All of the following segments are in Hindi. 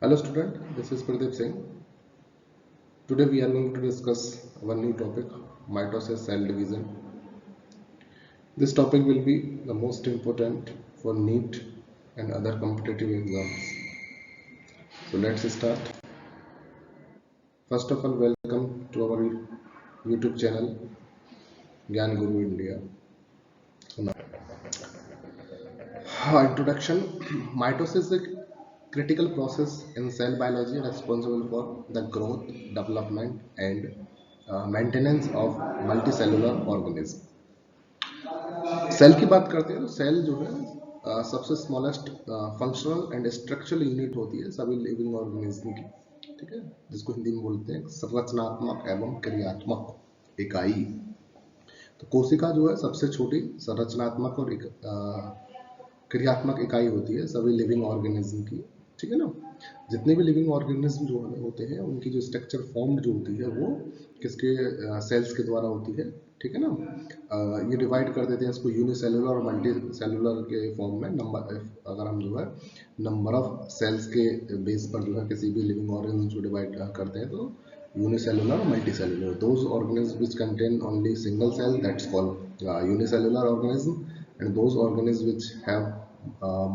Hello student, this is Pradeep Singh. Today we are going to discuss one new topic, mitosis cell division. This topic will be the most important for NEET and other competitive exams. So let's start. First of all, welcome to our YouTube channel, Gyan Guru India. Introduction. Mitosis is a critical process in cell biology responsible for the growth, development and maintenance of multicellular organism. Cell की बात करते हैं तो सेल जो है सबसे smallest functional and structural unit होती है सभी लिविंग ऑर्गेनिज्म की, ठीक है, जिसको हिंदी में बोलते हैं संरचनात्मक एवं क्रियात्मक इकाई। तो कोशिका जो है सबसे छोटी संरचनात्मक और क्रियात्मक इकाई होती है सभी लिविंग ऑर्गेनिज्म की, ठीक है ना। जितने भी लिविंग ऑर्गेनिज्म जो होते हैं उनकी जो स्ट्रक्चर फॉर्म्ड जो होती है वो किसके सेल्स के द्वारा होती है, ठीक है ना। ये डिवाइड कर देते हैं इसको यूनिसेलुलर और मल्टी सेलुलर के फॉर्म में। नंबर अगर हम जो है नंबर ऑफ सेल्स के बेस पर जो है किसी भी लिविंग ऑर्गेनिज्म को डिवाइड करते हैं तो यूनिसेलुलर और multicellular. Those organism which contain only single cell that's called unicellular organism and those organism which have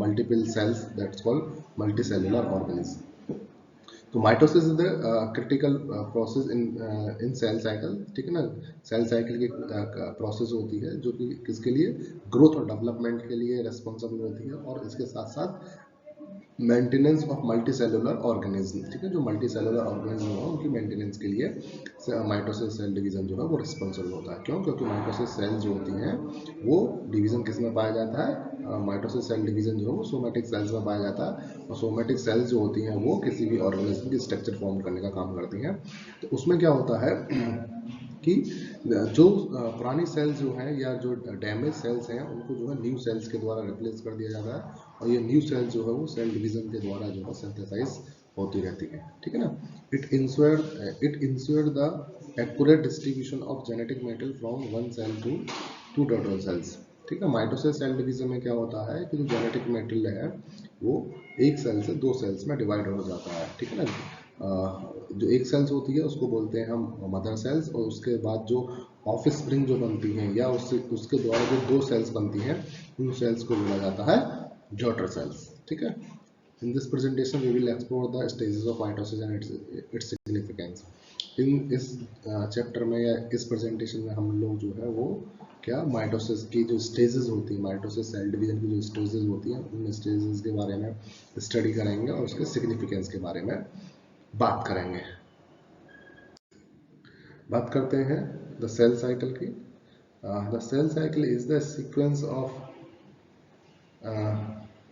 multiple cells that's called multicellular organism. तो mitosis is the critical process in cell cycle, ठीक है ना। सेल साइकिल की प्रोसेस होती है जो कि किसके लिए, ग्रोथ और डेवलपमेंट के लिए रेस्पॉन्सिबल होती है और इसके साथ साथ मेंटेनेंस ऑफ मल्टीसेलुलर ऑर्गेनिज्म, ठीक है। जो मल्टीसेलुलर ऑर्गेनिज्म हो उनकी मेंटेनेंस के लिए माइटोसिस सेल डिवीजन जो है वो रिस्पॉन्सिबल होता है। क्यों? क्योंकि माइटोसिस सेल जो होती हैं वो डिवीजन किस में पाया जाता है, माइटोसिस सेल डिवीजन जो है वो सोमेटिक सेल्स में पाया जाता है और सोमेटिक सेल्स जो होती हैं वो किसी भी ऑर्गेनिज्म की स्ट्रक्चर फॉर्म करने का काम करती हैं। तो उसमें क्या होता है कि जो पुरानी सेल्स जो हैं या जो डैमेज सेल्स हैं उनको जो है न्यू सेल्स के द्वारा रिप्लेस कर दिया जाता है और ये न्यू सेल्स जो है वो सेल डिवीजन के द्वारा जो है सिंथेसाइज होती रहती है, ठीक है ना। It ensure the accurate distribution of genetic material from one cell to total cells, ठीक है। माइटोसिस सेल डिवीजन में क्या होता है कि जो जेनेटिक मेटेरियल है वो एक सेल से दो सेल्स में डिवाइड हो जाता है, ठीक है ना। जो एक सेल्स होती है उसको बोलते हैं हम मदर सेल्स और उसके बाद जो ऑफ स्प्रिंग जो बनती हैं या उसके द्वारा जो दो सेल्स बनती हैं उन सेल्स को बोला जाता है डॉटर सेल्स, ठीक है। In this presentation we will explore the stages of mitosis and its significance. इन इस चैप्टर में या इस प्रेजेंटेशन में हम लोग जो है वो क्या माइटोसिस की जो स्टेजेस होती है, माइटोसिस सेल डिवीजन की जो स्टेजेस होती हैं उन स्टेजेस के बारे में स्टडी करेंगे और उसके सिग्निफिकेंस के बारे में बात करेंगे। बात करते हैं द सेल साइकिल की। The cell cycle is the sequence of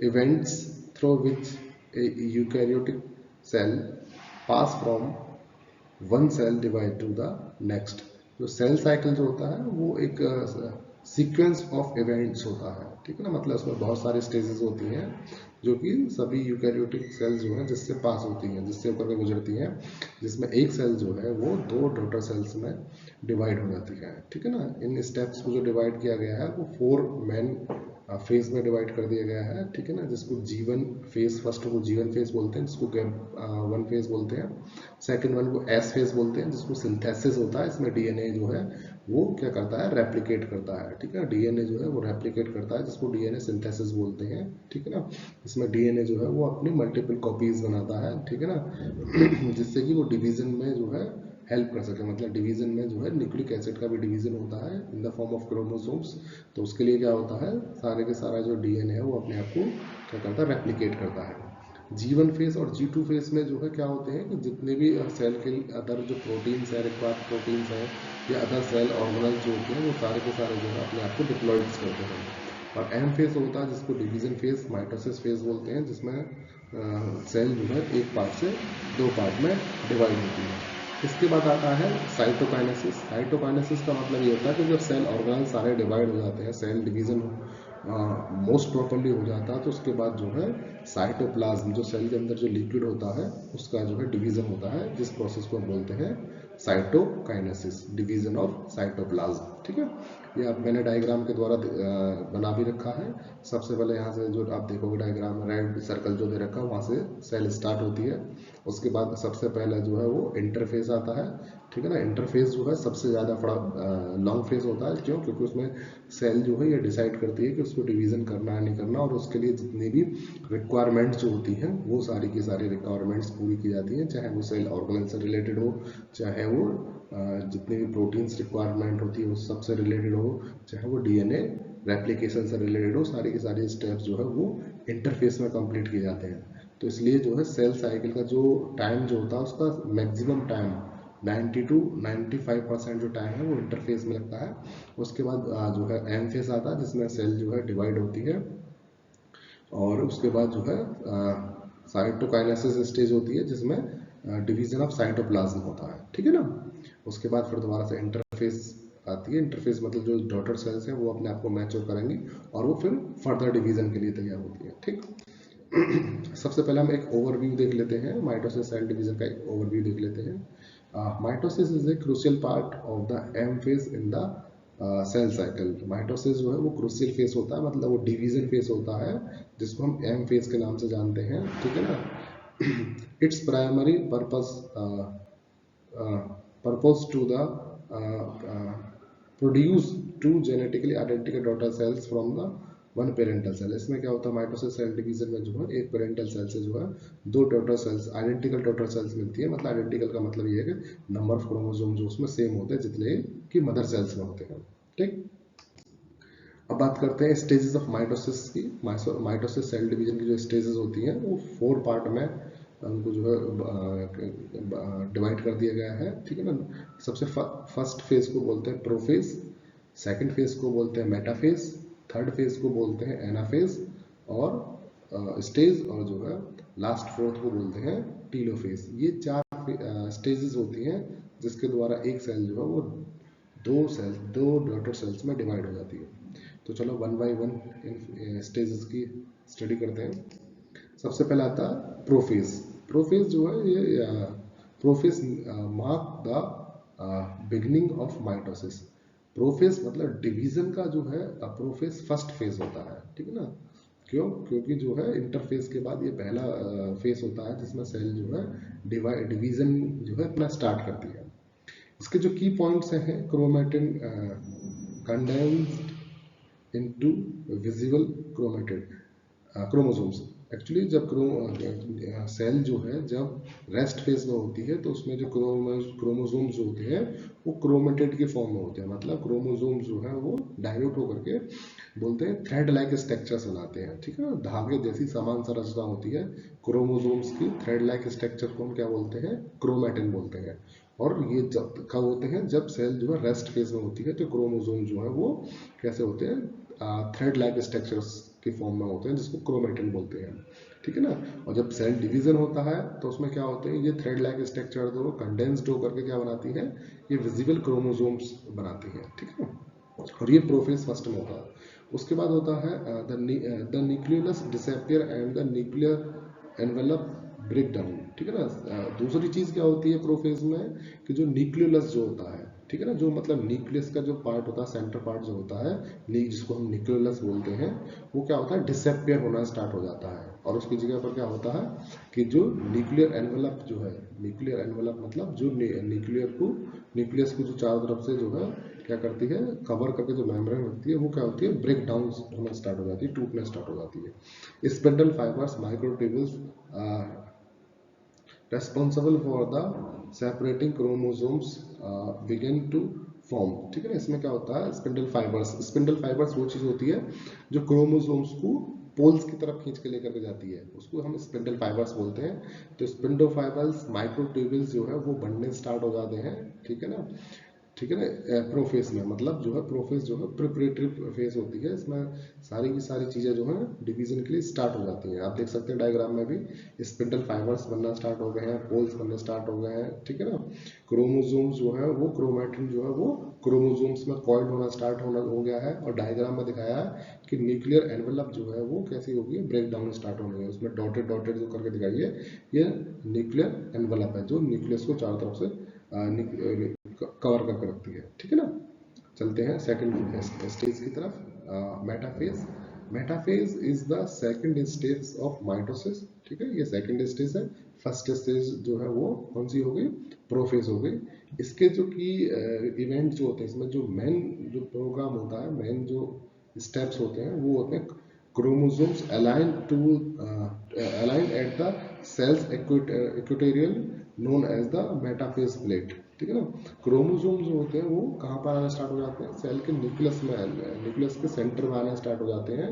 events through which a eukaryotic cell pass from one cell divide to the next। जो सेल साइकिल जो होता है वो एक सीक्वेंस ऑफ इवेंट्स होता है, ठीक है ना। मतलब उसमें बहुत सारी स्टेजेस होती हैं जो कि सभी यूकैरियोटिक सेल्स जो हैं जिससे पास होती हैं, जिससे होकर के गुजरती हैं, जिसमें एक सेल जो है वो दो डॉटर सेल्स में डिवाइड हो जाती है, ठीक है ना। इन स्टेप्स को जो डिवाइड किया गया है वो 4 मेन फेज में डिवाइड कर दिया गया है, ठीक है ना। जिसको G1 फेज, फर्स्ट को G1 फेज बोलते हैं जिसको गैप 1 फेज बोलते हैं। सेकंड वन को S फेज बोलते हैं जिसको सिंथेसिस होता है, इसमें डीएनए जो है वो क्या करता है, रेप्लिकेट करता है, ठीक है। डीएनए जो है वो रेप्लिकेट करता है जिसको डीएनए सिंथेसिस बोलते हैं, ठीक है ना। इसमें डीएनए जो है वो अपनी मल्टीपल कॉपीज बनाता है, ठीक है ना, जिससे कि वो डिवीजन में जो है हेल्प कर सके। मतलब डिवीजन में जो है न्यूक्लिक एसिड का भी डिवीजन होता है in the form of chromosomes. तो उसके लिए क्या होता है, सारे के सारा जो डीएनए है वो अपने आप को क्या करता है, रेप्लिकेट करता है। G1 फेज और G2 फेज में जो है क्या होते हैं कि जितने भी सेल के अदर जो प्रोटीन्स है, रिक्वायर्ड प्रोटीन्स हैं या अदर सेल ऑर्गेनल्स जो होते हैं वो सारे के सारे जो है अपने आप को डिप्लॉयड करते हैं। और एम फेज होता है जिसको डिवीजन फेज, माइटोसिस फेज बोलते हैं, जिसमें सेल जो है एक पार्ट से दो पार्ट में डिवाइड होती है। इसके बाद आता है साइटोकाइनेसिस। साइटोकाइनेसिस का मतलब ये होता है कि जब सेल ऑर्गेनल सारे डिवाइड हो जाते हैं, सेल डिवीजन मोस्ट प्रॉपरली हो जाता है, तो उसके बाद जो है साइटोप्लाज्म, जो सेल के अंदर जो लिक्विड होता है उसका जो है डिवीजन होता है, जिस प्रोसेस को हम बोलते हैं साइटोकाइनेसिस, डिवीजन ऑफ साइटोप्लाज्म, ठीक है। ये आप मैंने डायग्राम के द्वारा बना भी रखा है। सबसे पहले यहाँ से जो आप देखोगे डायग्राम में रेड सर्कल जो दे रखा है वहाँ से सेल स्टार्ट होती है। उसके बाद सबसे पहले जो है वो इंटरफेस आता है, ठीक है ना। इंटरफेस जो है सबसे ज़्यादा बड़ा लॉन्ग फेज होता है, क्यों? क्योंकि उसमें सेल जो है ये डिसाइड करती है कि उसको डिवीजन करना है नहीं करना, और उसके लिए जितनी भी रिक्वायरमेंट्स जो होती हैं वो सारी की सारी रिक्वायरमेंट्स पूरी की जाती हैं, चाहे वो सेल ऑर्गेनेल से रिलेटेड हो, चाहे वो जितनी भी प्रोटीन्स रिक्वायरमेंट होती है उस सबसे रिलेटेड हो, चाहे वो डीएनए रेप्लिकेशन से रिलेटेड हो, सारी की सारी स्टेप्स जो है वो इंटरफेस में कंप्लीट किए जाते हैं। तो इसलिए जो है सेल साइकिल का जो टाइम जो होता है उसका मैक्सिमम टाइम 90 to 95% जो टाइम है वो इंटरफेस में लगता है। उसके बाद जो है एम फेस आता है जिसमें सेल जो है डिवाइड होती है, और उसके बाद जो है साइटोकाइनेसिस स्टेज होती है जिसमें डिवीजन ऑफ साइटोप्लाज्म होता है, ठीक है ना। उसके बाद फिर दोबारा से इंटरफेस आती है। इंटरफेस मतलब जो डॉटर सेल्स हैं वो अपने आप को मैच्योर करेंगी और वो फिर फर्दर डिवीजन के लिए तैयार होती है, ठीक। सबसे पहले हम एक ओवरव्यू देख लेते हैं, माइटोसिस सेल डिवीजन का एक ओवरव्यू देख लेते हैं। Mitosis is a crucial part of the M phase in the cell cycle. Mitosis जो है वो क्रूशियल फेज होता है, मतलब वो डिवीजन फेज होता है जिसको हम एम फेज के नाम से जानते हैं, ठीक है ना। Its primary purpose to the produce two genetically identical daughter cells from the one parental cell. इसमें क्या होता है, माइटोसिस सेल डिवीजन में जो है एक पेरेंटल सेल से जो है दो daughter cells, identical daughter sales मिलती है। मतलब आइडेंटिकल का मतलब ये है कि नंबर ऑफ क्रोमोसोम जो उसमें सेम होते हैं जितने कि मदर सेल्स में होते हैं, ठीक। अब बात करते हैं स्टेजेस ऑफ माइटोसिस की। माइटोसिस सेल डिवीजन की जो स्टेजेस होती हैं वो 4 पार्ट में उनको जो है डिवाइड कर दिया गया है, ठीक है ना। सबसे फर्स्ट फेज को बोलते हैं प्रोफेज, सेकंड फेज को बोलते हैं मेटाफेज, थर्ड फेज को बोलते हैं एनाफेज, और स्टेज और जो है लास्ट फोर्थ को बोलते हैं टीलोफेज। ये 4 स्टेजेस होती हैं जिसके द्वारा एक सेल जो है वो दो डॉटर सेल्स में डिवाइड हो जाती है। तो चलो one by one in stages की स्टडी करते हैं। सबसे पहला आता है प्रोफेज। प्रोफेज जो है ये prophase mark the beginning of mitosis. Prophase मतलब डिवीजन का जो है प्रोफेज फर्स्ट फेज होता है, ठीक है ना। क्यों? क्योंकि जो है इंटरफेज के बाद ये पहला फेज होता है जिसमें सेल जो है डिवीजन जो है अपना स्टार्ट करती है। इसके जो की पॉइंट्स हैं, chromatin condensed into visible chromosomes. Actually जब सेल जो है जब रेस्ट फेज में होती है तो उसमें जो क्रोमोसोम्स जो होते हैं वो क्रोमेटेड के फॉर्म में होते हैं। मतलब क्रोमोसोम्स जो है वो डाइल्यूट होकर के बोलते हैं थ्रेड लाइक स्ट्रक्चर्स बनाते हैं, ठीक है ना। धागे जैसी समान संरचना होती है क्रोमोसोम्स की। थ्रेड लाइक स्ट्रक्चर को हम क्या बोलते हैं? क्रोमैटिन बोलते हैं। और ये जब कब होते हैं? जब सेल जो है रेस्ट फेज में होती है तो क्रोमोसोम जो है वो कैसे होते हैं? थ्रेड लाइक स्ट्रक्चर्स के फॉर्म में होते हैं जिसको क्रोमैटिन बोलते हैं, ठीक है ना। और जब सेल डिवीजन होता है तो उसमें क्या होते हैं? ये थ्रेड लाइक स्ट्रक्चर जो कंडेंस्ड होकर के क्या बनाती है? ये विजिबल क्रोमोसोम्स बनाती है, ठीक है ना। और ये प्रोफेज फर्स्ट में होता है। उसके बाद होता है the nucleus disappear and the nuclear envelope break down, ठीक है ना। दूसरी चीज क्या होती है प्रोफेज में कि जो न्यूक्लियस जो होता है, ठीक है ना, जो मतलब न्यूक्लियस का जो पार्ट होता है, सेंटर पार्ट जो होता है, जिसको हम न्यूक्लियस बोलते हैं, वो क्या होता है? डिसअपियर होना स्टार्ट हो जाता है। और उसकी जगह पर क्या होता है कि जो न्यूक्लियर एनवेलप जो है, न्यूक्लियर एनवेलप मतलब जो न्यूक्लियस को जो चारों तरफ से जो है क्या करती है? कवर करके जो मेम्ब्रेन होती है वो क्या होती है? ब्रेक डाउन होना स्टार्ट हो जाती है, टूटना स्टार्ट हो जाती है। Spindle fibres microtubules responsible for the separating chromosomes begin to form, ठीक है ना। इसमें क्या होता है? स्पिंडल फाइबर्स वो चीज होती है जो क्रोमोसोम्स को पोल्स की तरफ खींच के लेकर के जाती है, उसको हम स्पिंडल फाइबर्स बोलते हैं। तो स्पिंडल फाइबर्स माइक्रोट्यूब्यूल्स जो है वो बनने स्टार्ट हो जाते हैं, ठीक है ना। ठीक है ना। प्रोफेज में मतलब जो है प्रोफेज जो है प्रिपरेटरी फेज होती है। इसमें सारी की सारी चीजें जो है डिवीजन के लिए स्टार्ट हो जाती हैं। आप देख सकते हैं डायग्राम में भी स्पिंडल फाइबर्स बनना स्टार्ट हो गए हैं, पोल्स बनने स्टार्ट हो गए हैं, ठीक है ना। क्रोमोसोम्स जो है वो क्रोमैटिन जो है वो क्रोमोसोम्स में कॉइल्ड होना स्टार्ट हो गया है। और डायग्राम में दिखाया है कि न्यूक्लियर एनवेलप जो है वो कैसी होगी? ब्रेक डाउन स्टार्ट होनी है। उसमें डॉटेड डॉटेड जो करके दिखाइए, ये न्यूक्लियर एनवेलप है जो न्यूक्लियस को चारों तरफ से कवर करके रखती है, ठीक है ना। चलते हैं सेकंड स्टेज की तरफ, metaphase. Metaphase is the second stage of mitosis. ठीक है, ये सेकंड स्टेज है। फर्स्ट स्टेज जो है वो कौन सी हो गई, प्रोफेज हो गई। इसके जो की इवेंट जो होते हैं, इसमें जो मेन जो प्रोग्राम होता है, मेन जो स्टेप्स होते हैं वो होते हैं chromosomes align at the cells equatorial known as the metaphase plate। ठीक है ना, क्रोमोसोम जो होते हैं वो कहाँ पर आना स्टार्ट हो जाते हैं, सेल के न्यूक्लियस में, न्यूक्लियस के सेंटर में आना स्टार्ट हो जाते हैं,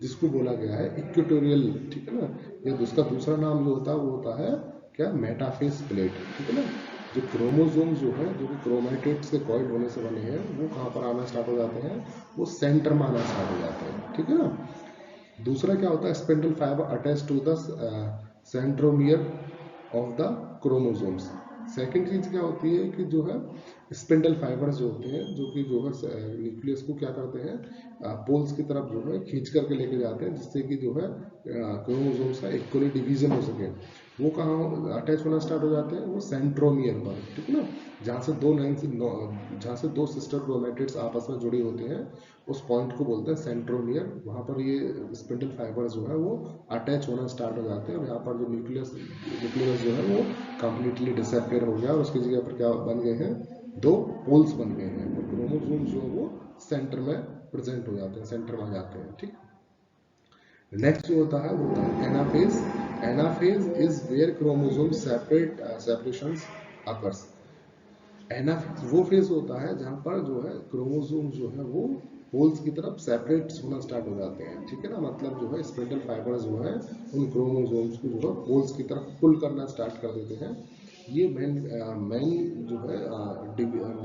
जिसको बोला गया है इक्वेटोरियल। ठीक है ना, या उसका दूसरा नाम जो होता है वो होता है क्या, मेटाफेज प्लेट। ठीक है ना, जो क्रोमोसोम जो है, जो कि क्रोमैटिड्स के कॉइल होने से बने हैं, वो कहाँ पर आना स्टार्ट हो जाते हैं, वो सेंटर में आना स्टार्ट हो जाते हैं। ठीक है ना, दूसरा क्या होता है, spindle fibre attach to the centromere of the chromosomes. Second चीज क्या होती है कि जो है स्पिंडल फाइबर्स जो होते हैं, जो कि जो है न्यूक्लियस को क्या करते हैं, पोल्स की तरफ जो है खींच करके लेके जाते हैं, जिससे कि जो है क्रोमोसोम्स का इक्वली डिवीजन हो सके। वो कहाँ अटैच होना स्टार्ट हो जाते हैं, वो सेंट्रोमियर पर। ठीक है ना, जहाँ से दो सिस्टर क्रोमैटिड्स आपस में जुड़े होते हैं, उस पॉइंट को बोलते हैं सेंट्रोमियर। वहाँ पर ये स्पिंडल फाइबर्स जो है वो अटैच होना स्टार्ट हो जाते हैं, और यहाँ पर जो न्यूक्लियस जो है वो कंप्लीटली डिसअपियर हो गया, और उसकी जगह पर क्या बन गए हैं, दो पोल्स बन गए हैं, और क्रोमोसोम जो है वो सेंटर में प्रेजेंट हो जाते हैं, सेंटर में आ जाते हैं। ठीक, नेक्स्ट जो होता है वो होता है anaphase. Anaphase is where chromosome separations occurs. Anaphase वो फेज होता है जहां पर जो है क्रोमोसोम जो है वो पोल्स की तरफ सेपरेट होना स्टार्ट हो जाते हैं। ठीक है ना, मतलब जो है स्पिंडल फाइबर्स जो है उन क्रोमोसोम्स को जो है पोल्स की तरफ पुल करना स्टार्ट कर देते हैं। ये मेन जो है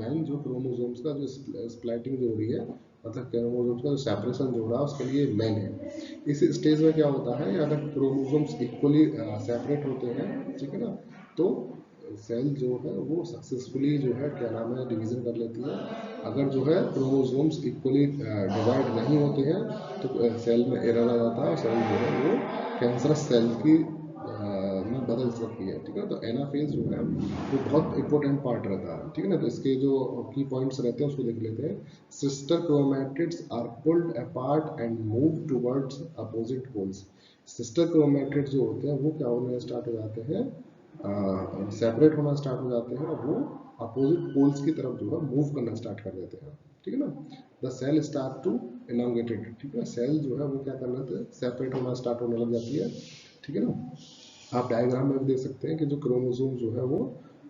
मेन जो क्रोमोसोम्स का जो स्प्लाइटिंग जो हो रही है, मतलब क्रोमोसोम्स का जो सेपरेशन जो हो रहा है उसके लिए मेन है। इस स्टेज में क्या होता है, अगर क्रोमोसोम्स इक्वली सेपरेट होते हैं, ठीक है ना, तो सेल जो है वो सक्सेसफुली जो है क्या नाम है, डिवीजन कर लेती है। अगर जो है क्रोमोसोम्स इक्वली डिवाइड नहीं होते हैं, तो सेल में एरर आ जाता है, और सेल जो है वो कैंसरस सेल की में बदल सकती है। ठीक है, तो एनाफेज जो है वो बहुत इंपॉर्टेंट पार्ट रहता है। ठीक है ना, तो इसके जो की पॉइंट्स रहते हैं उसको देख लेते हैं। Sister chromatids are pulled apart and move towards opposite poles. Sister chromatids जो होते हैं वो क्या होने स्टार्ट हो जाते हैं, सेपरेट होना स्टार्ट हो जाते हैं, और वो अपोजिट पोल्स की तरफ जो है मूव करना स्टार्ट कर देते हैं। ठीक है ना, the cell start to elongated. ठीक है, सेल जो है वो क्या करना है, सेपरेट होना स्टार्ट होने लग जाती है। ठीक है ना, आप डायग्राम में भी देख सकते हैं कि जो क्रोमोसोम जो है वो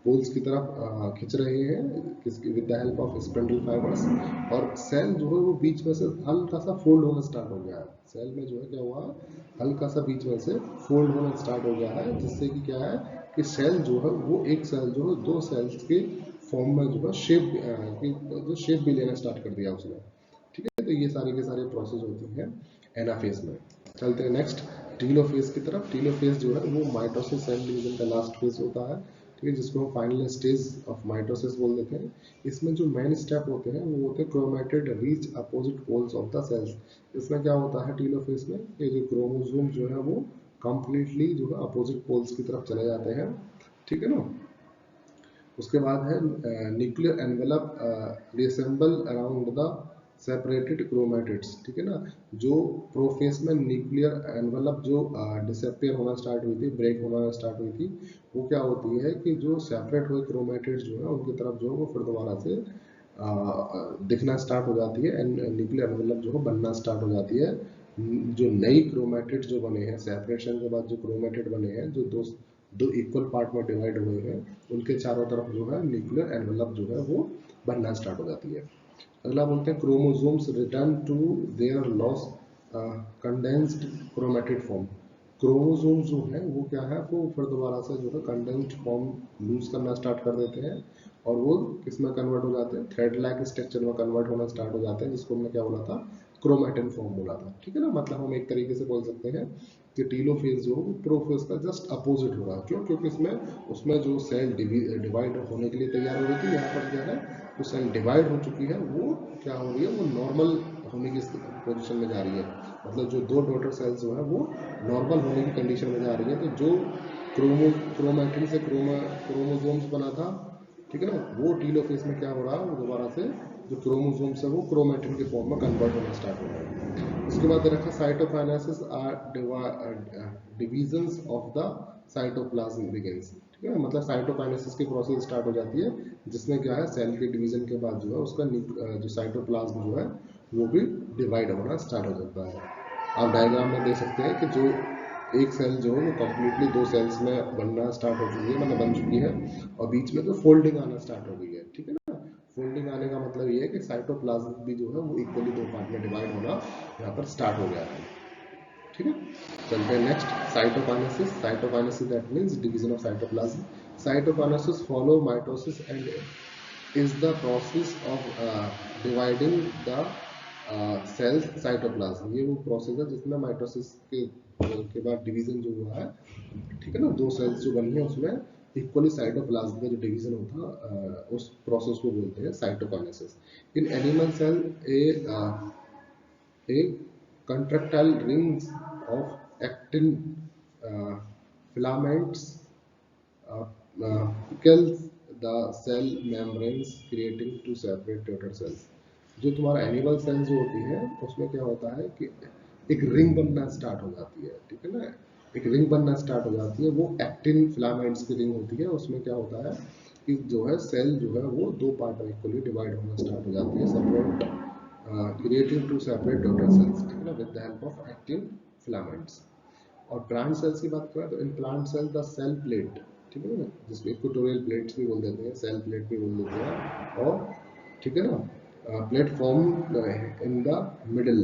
पोल्स की तरफ खींच रहे हैं, किसकी, with the help of spindle fibres, और सेल जो है वो बीच में से हल्का सा फोल्ड होना स्टार्ट हो गया है। सेल में जो है क्या हुआ, हल्का सा बीच में से फोल्ड होना स्टार्ट हो गया है, जिससे कि क्या है कि सेल जो है वो एक सेल जो है दो सेल्स के फॉर्म में जो है शेप जो शेप भी लेना स्टार्ट कर दिया उसने। ठीक है, तो ये सारे के सारे प्रोसेस होते हैं एनाफेज में। चलते हैं नेक्स्ट टीलोफेज की तरफ। टीलोफेज जो है वो माइटोसिस सेल डिवीजन का लास्ट फेज होता है। ठीक है, जिसको हम फाइनल स्टेज ऑफ माइटोसिस बोल देते हैं। इसमें जो मेन स्टेप होते हैं वो होते हैं chromatid reach opposite poles of the cells. इसमें क्या होता है टीलोफेज में, ये जो क्रोमोसोम जो है वो कंप्लीटली जो है अपोजिट पोल्स की तरफ चले जाते हैं। ठीक है ना, उसके बाद है nuclear envelope resemble around the separated chromatids. ठीक है ना, जो प्रोफेज में न्यूक्लियर एनवेलप जो डिसअपियर होना स्टार्ट हुई थी, ब्रेक होना स्टार्ट हुई थी, वो क्या होती है कि जो सेपरेट हुए क्रोमैटिड्स जो है उनकी तरफ जो है वो फिर दोबारा से दिखना स्टार्ट हो जाती है, एंड न्यूक्लियर एनवेलप जो है बनना स्टार्ट हो जाती है। जो नई क्रोमैटिड जो बने हैं सेपरेशन के बाद, जो क्रोमैटिड बने हैं जो दो इक्वल पार्ट में डिवाइड हुए हैं, उनके चारों तरफ जो है न्यूक्लियर एनवेलप जो है वो बनना स्टार्ट हो जाती है। अगला बोलते हैं chromosomes return to their less condensed chromatid form. Chromosome जो है वो क्या है, वो फिर दोबारा से जो है कंडेंस्ड फॉर्म लूज करना स्टार्ट कर देते हैं, और वो किस में कन्वर्ट हो जाते हैं, थ्रेड लाइक स्ट्रक्चर में कन्वर्ट होना स्टार्ट हो जाते हैं, जिसको हमने क्या बोला था, क्रोमैटिन फॉर्म बोला था। ठीक है ना, मतलब हम एक तरीके से बोल सकते हैं कि टीलोफेज जो प्रोफेज का जस्ट अपोजिट हो रहा है। क्यों, क्योंकि इसमें उसमें जो सेल डिवाइड होने के लिए तैयार हो रही थी, यहाँ पर क्या है जो सेल डिवाइड हो चुकी है वो क्या हो रही है, वो नॉर्मल होने की पोजिशन में जा रही है। मतलब जो दो डॉटर सेल्स जो है वो नॉर्मल होने की कंडीशन में जा रही है। तो जो क्रोमैटिन से क्रोमोसोम्स बना था, ठीक है ना, वो टीलोफेज में क्या हो रहा है, वो दोबारा से जो क्रोमोसोम्स है वो क्रोमेटिन के फॉर्म में कन्वर्ट होना स्टार्ट हो जाए। उसके बाद रखा cytokinesis or divisions of the cytoplasm begins. ठीक है, मतलब साइटोकाइनेसिस की प्रोसेस स्टार्ट हो जाती है, जिसमें क्या है सेल के डिवीजन के बाद जो है उसका जो साइटोप्लाज्म जो है वो भी डिवाइड होना स्टार्ट हो जाता है। आप डायग्राम में देख सकते हैं कि जो एक सेल जो है वो कम्प्लीटली दो सेल्स में बनना स्टार्ट हो चुकी है, मतलब बन चुकी है, और बीच में तो फोल्डिंग आना स्टार्ट हो गई है। ठीक है ना, फोल्डिंग आने का मतलब ये है कि साइटोप्लाज्म भी जो है वो इक्वली दो पार्ट में डिवाइड होना यहाँ पर स्टार्ट हो गया है। ठीक है, चलते हैं next, cytokinesis. Cytokinesis that means division of cytoplasm. Cytokinesis follow mitosis and is the process of dividing the cells cytoplasm। ये वो प्रोसेस है जिसमें माइटोसिस के बाद डिवीजन जो हुआ है, ठीक है ना, दो सेल्स जो बनी है उसमें इक्वली साइटोप्लाज्म का जो डिवीजन होता है उस प्रोसेस को बोलते हैं cytokinesis. In animal cell a contractile rings of actin filaments pickles the cell membranes creating two separate daughter cells। जो तुम्हारा एनिमल सेल्स जो होती है उसमें क्या होता है कि एक रिंग बनना स्टार्ट हो जाती है। ठीक है ना, एक रिंग बनना स्टार्ट हो जाती है, वो एक्टिन फिलामेंट्स की रिंग होती है। उसमें क्या होता है कि जो है सेल जो है वो दो पार्ट में इक्वली डिवाइड होना स्टार्ट हो जाती है, separate creating two separate daughter cells. ठीक है ना, with the help of actin filaments. और प्लांट सेल्स की बात करें तो in plant cell the cell plate, ठीक है ना, जिसको इक्वेटोरियल प्लेट्स भी बोल देते हैं, सेल प्लेट भी बोल देते हैं, और ठीक है ना, plate forms in the middle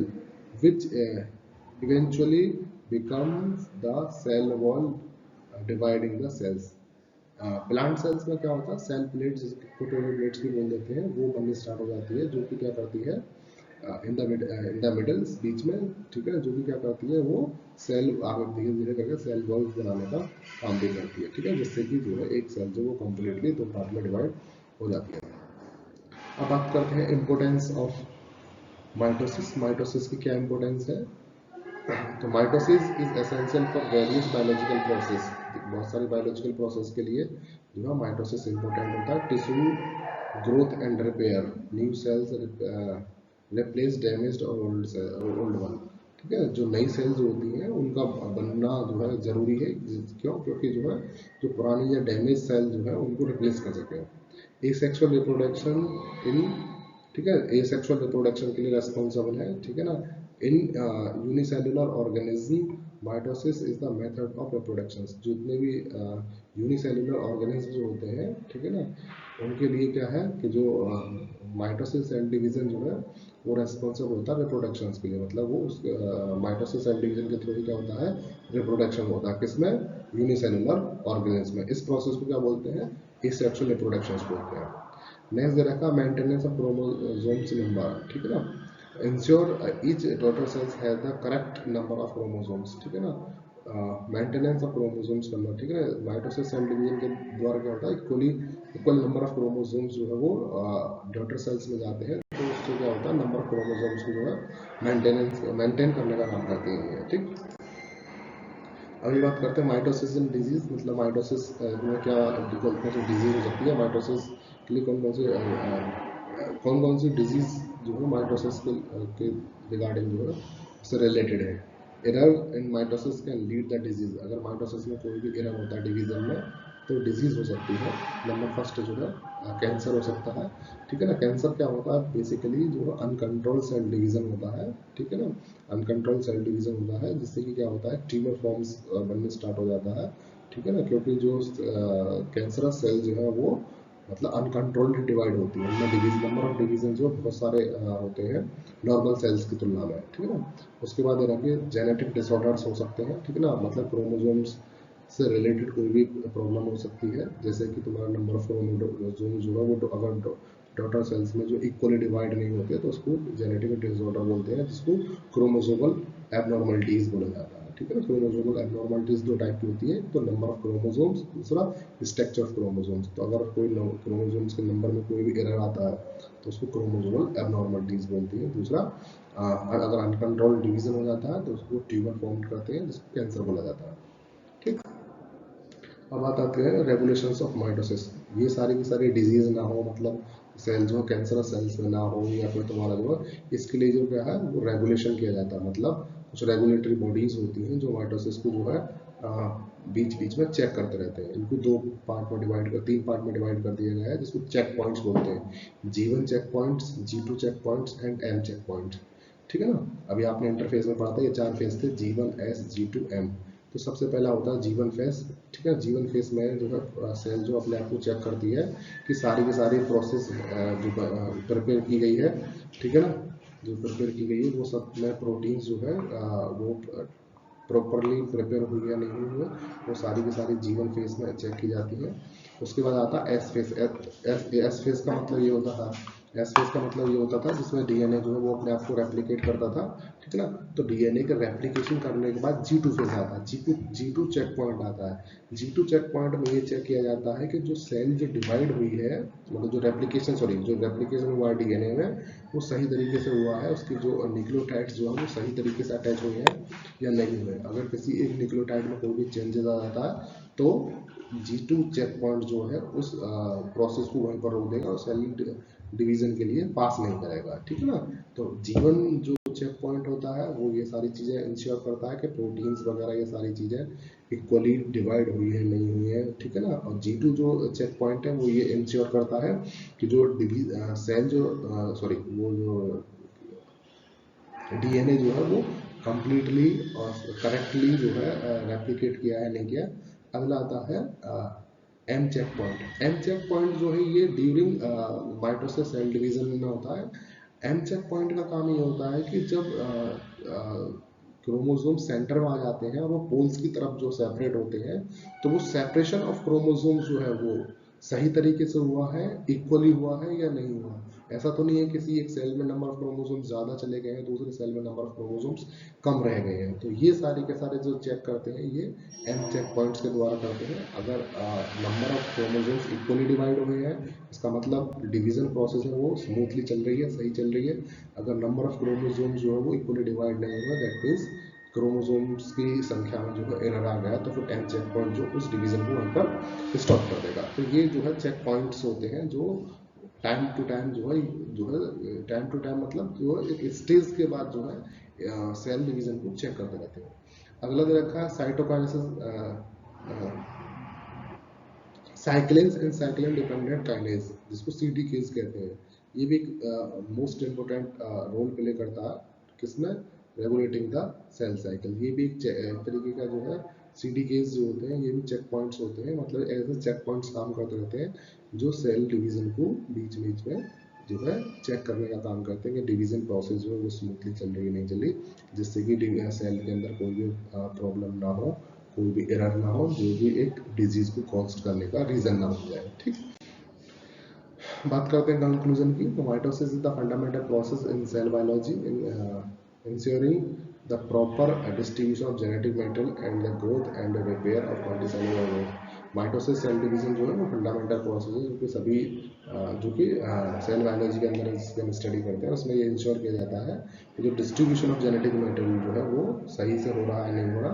which eventually becomes the cell wall dividing the cells. Plant cells में क्या होता है, सेल प्लेट्स जिसको इक्वेटोरियल प्लेट्स भी बोल देते हैं वो बननी स्टार्ट हो जाती है, जो कि क्या करती है इन द मिडल बीच में। ठीक है, जो कि क्या करती है वो सेल आगे धीरे धीरे करके सेल वॉल्स बनाने का काम भी करती है। ठीक है, जिससे कि जो है एक सेल जो वो कम्प्लीटली दो पार्ट में डिवाइड हो जाती है। अब बात करते हैं इम्पोर्टेंस ऑफ माइटोसिस। माइटोसिस की क्या इम्पोर्टेंस है, तो mitosis is essential for various biological process. बहुत सारी बायोलॉजिकल प्रोसेस के लिए जो है माइटोसिस इंपॉर्टेंट होता है। Tissue growth and repair, new sales replace damaged और ओल्ड वन। ठीक है, जो नई सेल्स होती हैं उनका बनना जो है जरूरी है। क्यों, क्योंकि जो है जो पुरानी या डैमेज सेल जो है उनको रिप्लेस कर सके। एसेक्सुअल रिप्रोडक्शन इन, ठीक है, एसेक्सुअल रिप्रोडक्शन के लिए रेस्पॉन्सिबल है। ठीक है ना, इन unicellular organism mitosis is the method of reproduction. जितने भी यूनिसेलुलर ऑर्गेनिज्म जो होते हैं, ठीक है ना, उनके लिए क्या है कि जो माइटोसिस सेल डिवीजन जो है वो रेस्पॉन्सिबल होता है रिप्रोडक्शन के लिए। मतलब वो उस माइटोसिस सेल डिवीजन के थ्रू क्या होता है, रिप्रोडक्शन होता है। किसमें, यूनिसेलुलर ऑर्गेनिज्म में। इस प्रोसेस को क्या बोलते हैं, एसेक्सुअल रिप्रोडक्शन बोलते हैं। नेक्स्ट दे रखा मेंटेनेंस ऑफ क्रोमोसोम्स नंबर। ठीक है ना, ensure each daughter cells have the correct number of chromosomes. ठीक है ना, मेंटेनेंस ऑफ क्रोमोसोम्स नंबर। ठीक है, माइटोसिस सेल डिवीजन के द्वारा क्या होता है, इक्वल नंबर ऑफ क्रोमोसोम्स जो है वो डॉटर सेल्स में जाते हैं, तो उससे क्या होता है नंबर ऑफ क्रोमोसोम्स को जो है मेंटेन करने का काम करती है। ठीक, अभी बात करते हैं माइटोसिस इन डिजीज। मतलब माइटोसिस में क्या कौन कौन सी डिजीज हो सकती है, माइटोसिस के लिए कौन कौन सी डिजीज जो है माइटोसिस के रिगार्डिंग जो है उससे रिलेटेड है। Error in mitosis can lead the disease. अगर माइटोसिस में कोई भी एरर होता है डिवीजन में तो डिजीज हो सकती है। नंबर फर्स्ट जो है कैंसर हो सकता है। ठीक है ना, कैंसर क्या होता है, बेसिकली जो अनकंट्रोल सेल डिवीजन होता है। ठीक है ना, अनकंट्रोल सेल डिवीजन होता है, जिससे कि क्या होता है ट्यूमर फॉर्म्स बनने स्टार्ट हो जाता है। ठीक है ना, क्योंकि जो कैंसरस सेल जो है वो मतलब अनकंट्रोल्ड डिवाइड होती है, उनमें डिवीजन नंबर ऑफ डिवीजन जो बहुत सारे होते हैं नॉर्मल सेल्स की तुलना में। ठीक है ना, उसके बाद ये जेनेटिक डिसऑर्डर्स हो सकते हैं। ठीक है ना, मतलब क्रोमोसोम्स से रिलेटेड कोई भी प्रॉब्लम हो सकती है, जैसे कि तुम्हारा नंबर ऑफ क्रोमोसोम जो है वो अगर डॉटर सेल्स में जो इक्वली डिवाइड नहीं होते तो उसको जेनेटिक डिसऑर्डर बोलते हैं, जिसको क्रोमोसोमल एबनॉर्मलिटीज बोला जाता है। ठीक है ना, क्रोमोसोमल एबनॉर्मलिटीज दो टाइप की होती है, तो नंबर ऑफ क्रोमोसोम्स, दूसरा स्ट्रक्चर ऑफ क्रोमोसोम्स। तो अगर कोई क्रोमोसोम्स के नंबर में कोई भी एरर आता है तो उसको क्रोमोसोमल एबनॉर्मलिटीज बोलती है। दूसरा अगर अनकंट्रोल डिवीजन हो जाता है तो उसको ट्यूमर फॉर्म करते हैं, जिसको कैंसर बोला जाता है। ठीक, अब बात आती है रेगुलेशंस ऑफ माइटोसिस। ये सारी की सारी डिजीज ना हो, मतलब सेल जो कैंसरस सेल्स में ना हो, या फिर तुम्हारा जो है इसके लिए जो क्या है वो रेगुलेशन किया जाता है। मतलब कुछ रेगुलेटरी बॉडीज होती हैं जो माइटोसिस को जो है बीच बीच में चेक करते रहते हैं। इनको तीन पार्ट में डिवाइड कर दिया गया है, जिसको चेक पॉइंट्स बोलते हैं। G1 check points, G2 check points and M check points. ठीक है ना। अभी आपने इंटरफेस में पढ़ा था, ये 4 फेज थे, G1, S, G2, M। तो सबसे पहला होता है G1 फेज। ठीक है, G1 फेज में जो है सेल जो अपने आप को चेक करती है कि सारी की सारी प्रोसेस जो प्रिपेयर की गई है, ठीक है ना, जो प्रिपेयर की गई है वो सब में प्रोटीन्स जो है वो प्रॉपरली प्रिपेयर हुई है नहीं हुई है, वो सारी की सारी G1 फेज में चेक की जाती है। उसके बाद आता है एस फेज। एस फेज का मतलब ये होता था, एस फेज का मतलब ये होता था जिसमें डीएनए जो है वो अपने आप को रेप्लिकेट करता था। ठीक है ना। तो डीएनए का रेप्लिकेशन करने के बाद G2 फेज आता है। G2 चेक पॉइंट आता है। G2 चेक पॉइंट में ये चेक किया जाता है कि जो सेल जो डिवाइड हुई है, मतलब जो रेप्लिकेशन हुआ है डीएनए में, वो सही तरीके से हुआ है, उसकी जो न्यूक्लियोटाइड्स जो है वो सही तरीके से अटैच हुए हैं या नहीं हुए। अगर किसी एक न्यूक्लियोटाइड में कोई भी चेंजेस आ जाता है तो G2 चेक पॉइंट जो है उस प्रोसेस को वहीं पर रोक देगा और सेल डिवीजन के लिए पास नहीं करेगा। ठीक है ना। तो G1 जो चेक पॉइंट होता है वो ये सारी चीज़ें इंश्योर करता है कि प्रोटीन्स वगैरह ये सारी चीज़ें इक्वली डिवाइड हुई है नहीं हुई है। ठीक है ना। और G2 जो चेक पॉइंट है वो ये इंश्योर करता है कि जो सेल जो सॉरी वो जो डीएनए जो है वो कंप्लीटली और करेक्टली जो है रेप्लिकेट किया है नहीं किया। अगला आता है M check point. M check point जो है ये ड्यूरिंग माइटोसिस सेल डिवीजन में होता है। एम चेक पॉइंट का काम ये होता है कि जब क्रोमोसोम सेंटर में आ जाते हैं और वो पोल्स की तरफ जो सेपरेट होते हैं, तो वो सेपरेशन ऑफ क्रोमोसोम जो है वो सही तरीके से हुआ है, इक्वली हुआ है या नहीं हुआ। ऐसा तो नहीं है किसी एक सेल में नंबर ऑफ क्रोमोसोम्स ज़्यादा चले गए हैं, दूसरे सेल में नंबर ऑफ क्रोमोसोम्स कम रह गए हैं। तो ये सारे के सारे जो चेक करते हैं ये एम चेक पॉइंट्स के द्वारा करते हैं। अगर number of chromosomes equally divide हुए हैं, इसका मतलब डिवीजन प्रोसेस है वो स्मूथली चल रही है, सही चल रही है। अगर नंबर ऑफ क्रोमोसोम्स जो है वो इक्वली डिवाइड नहीं हुआ, दैट मीन्स क्रोमोसोम्स की संख्या में जो है एरर आ गया, तो फिर एम चेक पॉइंट जो उस डिवीजन को वहीं पर स्टॉप कर देगा। तो ये जो है चेक पॉइंट्स होते हैं जो टाइम टू टाइम जो है टाइम टू टाइम मतलब जो है एक स्टेज के बाद जो है सेल डिवीजन को चेक करते रहते हैं। अगला दे रखा है cyclins and cyclin dependent kinase, जिसको सीडीकेज कहते हैं। ये भी एक मोस्ट इम्पोर्टेंट रोल प्ले करता है किसमें, रेगुलेटिंग द सेल साइकिल। ये भी एक तरीके का जो है सीडीकेज जो होते हैं ये भी चेक पॉइंट्स होते हैं, मतलब ऐसे चेक पॉइंट्स काम करते रहते हैं जो सेल डिवीजन को बीच बीच में जो है चेक करने का काम करते हैं कि डिवीजन प्रोसेस जो है वो स्मूथली चल रही है नहीं चल रही, जिससे कि सेल के अंदर कोई भी प्रॉब्लम ना हो, कोई भी एरर ना हो, जो भी एक डिजीज को कॉज करने का रीजन ना हो जाए। ठीक, बात करते हैं कंक्लूजन की। तो mitosis is the fundamental process in cell biology in ensuring the proper distribution of genetic material and the growth and the repair of multicellular growth। Mitosis cell division जो है वो फंडामेंटल प्रोसेस है जो कि सभी जो कि सेल बायोलॉजी के अंदर जिसकी हम स्टडी करते हैं उसमें ये इंश्योर किया जाता है कि जो डिस्ट्रीब्यूशन ऑफ जेनेटिक मटेरियल जो है वो सही से हो रहा है नहीं हो रहा,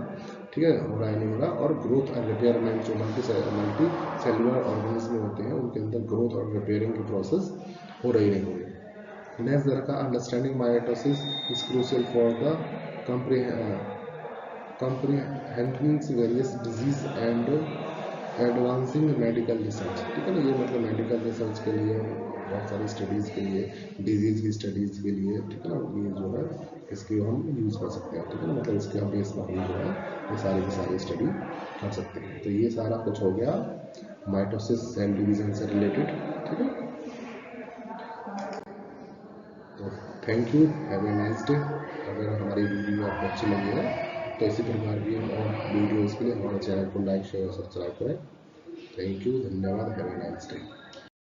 ठीक है, हो रहा है नहीं हो रहा, और ग्रोथ एंड रिपेयरमेंट जो मल्टी सेलुलर ऑर्गेनिज्म होते हैं उनके अंदर ग्रोथ और रिपेयरिंग की प्रोसेस हो रही नहीं हो रही। Next, understanding mitosis is crucial for the comprehending various disease and advancing medical research। ठीक है ना। ये मतलब मेडिकल रिसर्च के लिए, बहुत सारी स्टडीज़ के लिए, डिजीज़ की स्टडीज़ के लिए, ठीक है ना, ये जो है इसकी हम यूज़ कर सकते हैं। ठीक है ना। मतलब इसके हम बेस पर जो है ये सारी की सारी स्टडी कर सकते हैं। तो ये सारा कुछ हो गया माइटोसिस सेल डिवीजन से रिलेटेड। ठीक है। तो thank you, have a nice day. अगर हमारी वीडियो आपको अच्छी लगी है तो इसी प्रकार की और वीडियोज़ के लिए हमारे चैनल को लाइक शेयर और सब्सक्राइब करें। थैंक यू, धन्यवाद, हैव ए नाइस डे।